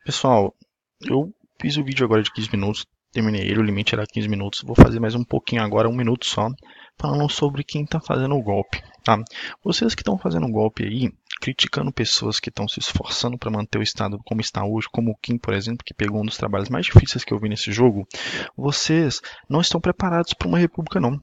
Pessoal, eu fiz o vídeo agora de 15 minutos, terminei ele, o limite era 15 minutos. Vou fazer mais um pouquinho agora, 1 minuto só, falando sobre quem está fazendo o golpe, tá? Vocês que estão fazendo o golpe aí, criticando pessoas que estão se esforçando para manter o estado como está hoje, como o Kim, por exemplo, que pegou um dos trabalhos mais difíceis que eu vi nesse jogo, vocês não estão preparados para uma república, não.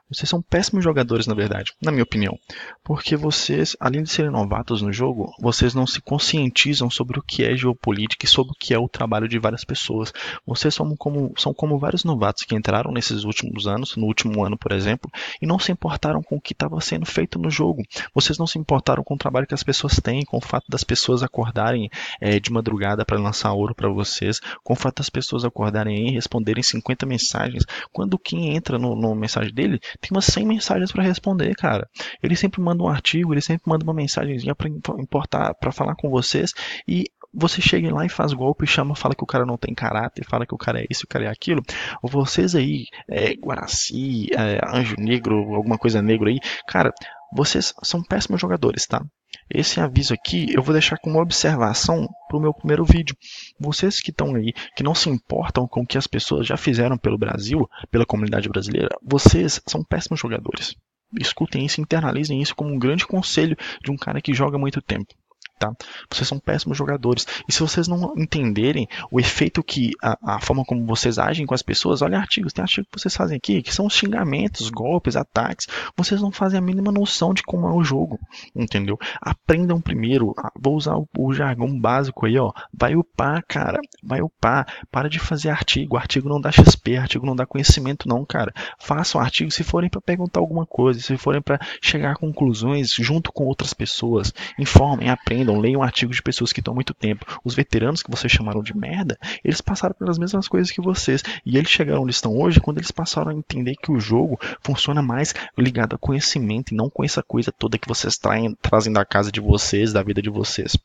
Vocês são péssimos jogadores, na verdade, na minha opinião. Porque vocês, além de serem novatos no jogo, vocês não se conscientizam sobre o que é geopolítica e sobre o que é o trabalho de várias pessoas. Vocês são como vários novatos que entraram nesses últimos anos, no último ano, por exemplo, e não se importaram com o que estava sendo feito no jogo. Vocês não se importaram com o trabalho que as pessoas têm, com o fato das pessoas acordarem de madrugada para lançar ouro para vocês, com o fato das pessoas acordarem e responderem 50 mensagens. Quando quem entra no mensagem dele, tem umas 100 mensagens para responder, cara. Ele sempre manda um artigo, ele sempre manda uma mensagenzinha para importar, para falar com vocês e você chega lá e faz golpe, chama, fala que o cara não tem caráter, fala que o cara é isso, o cara é aquilo. Vocês aí, Guaraci, Anjo Negro, alguma coisa negro aí, cara, vocês são péssimos jogadores, tá? Esse aviso aqui eu vou deixar como observação para o meu primeiro vídeo. Vocês que estão aí, que não se importam com o que as pessoas já fizeram pelo Brasil, pela comunidade brasileira, vocês são péssimos jogadores. Escutem isso, internalizem isso como um grande conselho de um cara que joga há muito tempo. Tá? Vocês são péssimos jogadores. E se vocês não entenderem o efeito que a forma como vocês agem com as pessoas, olha artigos, tem artigos que vocês fazem aqui, que são os xingamentos, golpes, ataques. Vocês não fazem a mínima noção de como é o jogo, entendeu? Aprendam primeiro. Vou usar o jargão básico aí, ó. Vai upar, cara. Vai upar. Para de fazer artigo. Artigo não dá XP, artigo não dá conhecimento, não, cara. Façam artigos se forem para perguntar alguma coisa, se forem para chegar a conclusões junto com outras pessoas. Informem, aprendam, leiam artigos de pessoas que estão há muito tempo. Os veteranos que vocês chamaram de merda, eles passaram pelas mesmas coisas que vocês. E eles chegaram onde estão hoje quando eles passaram a entender que o jogo funciona mais ligado a conhecimento e não com essa coisa toda que vocês trazem da casa de vocês, da vida de vocês.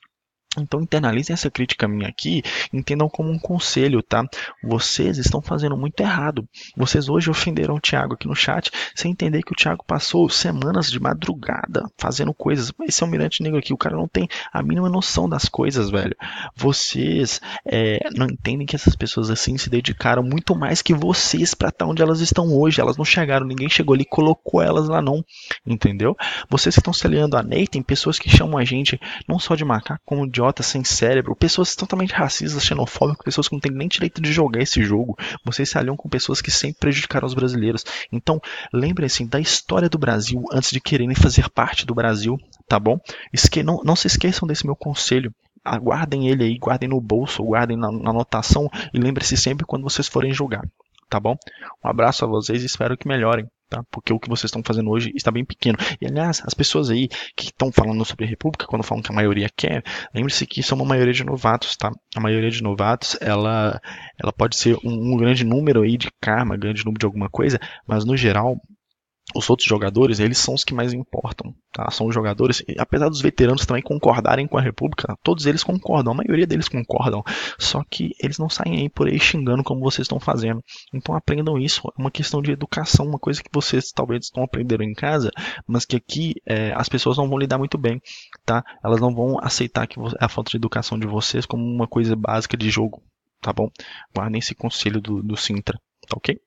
Então internalizem essa crítica minha aqui, entendam como um conselho, tá? Vocês estão fazendo muito errado. Vocês hoje ofenderam o Thiago aqui no chat, sem entender que o Thiago passou semanas de madrugada fazendo coisas. Esse almirante negro aqui, o cara não tem a mínima noção das coisas, velho. Vocês não entendem que essas pessoas assim se dedicaram muito mais que vocês para estar onde elas estão hoje. Elas não chegaram, ninguém chegou ali e colocou elas lá não, entendeu? Vocês que estão se aliando a Ney, tem pessoas que chamam a gente não só de macaco, como de sem cérebro, pessoas totalmente racistas, xenofóbicas, pessoas que não têm nem direito de jogar esse jogo. Vocês se aliam com pessoas que sempre prejudicaram os brasileiros. Então, lembrem-se da história do Brasil antes de quererem fazer parte do Brasil, tá bom? Não se esqueçam desse meu conselho. Aguardem ele aí, guardem no bolso, guardem na anotação e lembre-se sempre quando vocês forem jogar, tá bom? Um abraço a vocês e espero que melhorem. Tá? Porque o que vocês estão fazendo hoje está bem pequeno. E aliás, as pessoas aí que estão falando sobre a República, quando falam que a maioria quer, lembre-se que são uma maioria de novatos, tá? A maioria de novatos, ela pode ser um grande número aí de karma, grande número de alguma coisa, mas no geral, os outros jogadores, eles são os que mais importam, tá? São os jogadores, apesar dos veteranos também concordarem com a República, todos eles concordam, a maioria deles concordam, só que eles não saem aí por aí xingando como vocês estão fazendo. Então aprendam isso, é uma questão de educação, uma coisa que vocês talvez estão aprendendo em casa, mas que aqui as pessoas não vão lidar muito bem, tá? Elas não vão aceitar que a falta de educação de vocês como uma coisa básica de jogo, tá bom? Guardem esse conselho do Sintra, tá ok?